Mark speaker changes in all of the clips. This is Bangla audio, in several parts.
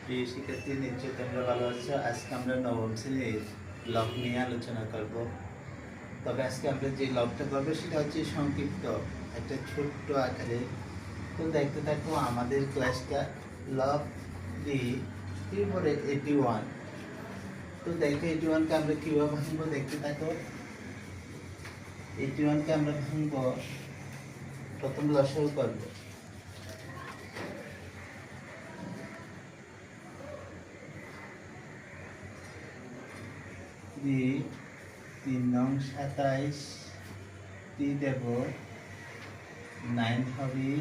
Speaker 1: প্রিয় শিক্ষার্থী, নিশ্চয়ই তোমরা ভালো আছো। আজকে আমরা নবম শ্রেণীর লগ নিয়ে আলোচনা করব। তবে আজকে আমরা যে লগটা করবো সেটা হচ্ছে সংক্ষিপ্ত একটা ছোট্ট আকারে। তো দেখতে থাকো আমাদের ক্লাসটা। লগ দি 3/81। তো দেখো 81কে আমরা কীভাবে ভাঙবো দেখতে থাকো। 81কে আমরা ভাঙবো, প্রথম লসাগু করবো। দি 3 নং 27 টি দেব, 9 হবে,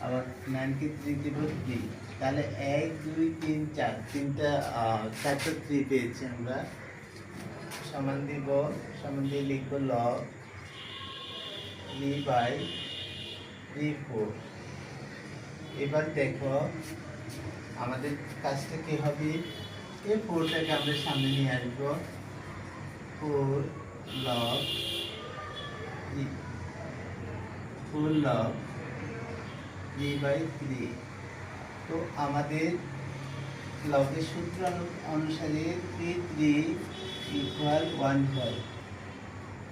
Speaker 1: আবার 9কে 3 দেব 3। তাহলে 1 2 3 4 তিনটা 4টা 3 পেয়েছি আমরা। সমান দিব, সমান দিয়ে লিখবো লগ 3/4। এবার দেখো আমাদের কাজটা কি হবে। এই 4টাকে আমরা সামনে নিয়ে আসবো। 4 লগ 3/3। তো আমাদের লগের সূত্র অনুসারে 3 = 1 হয়।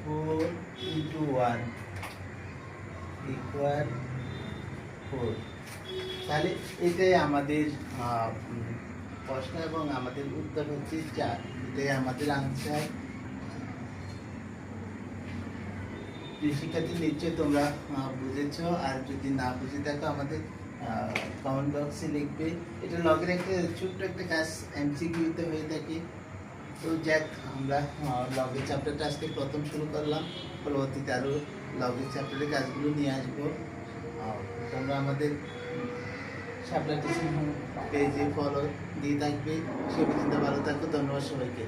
Speaker 1: 4 × 1 = 4। তাহলে এটাই আমাদের প্রশ্ন এবং আমাদের উত্তর হচ্ছে 4। এটাই আমাদের আনসার। শিক্ষার্থী, নিশ্চয়ই তোমরা বুঝেছো। আর যদি না বুঝে থাকো আমাদের কমেন্ট বক্সে লিখবে। এটা লগের একটা ছোট্ট একটা কাজ, এমসিকিউতে হয়ে থাকে। তো যাক, আমরা লগের চ্যাপ্টারটা আজকে প্রথম শুরু করলাম। পরবর্তীতে আরও লগের চ্যাপ্টারের কাজগুলো নিয়ে আসবো। তোমরা আমাদের শাপলা টিচিং পেজে ফলো দিয়ে থাকবে। সে পর্যন্ত ভালো থাকো। ধন্যবাদ সবাইকে।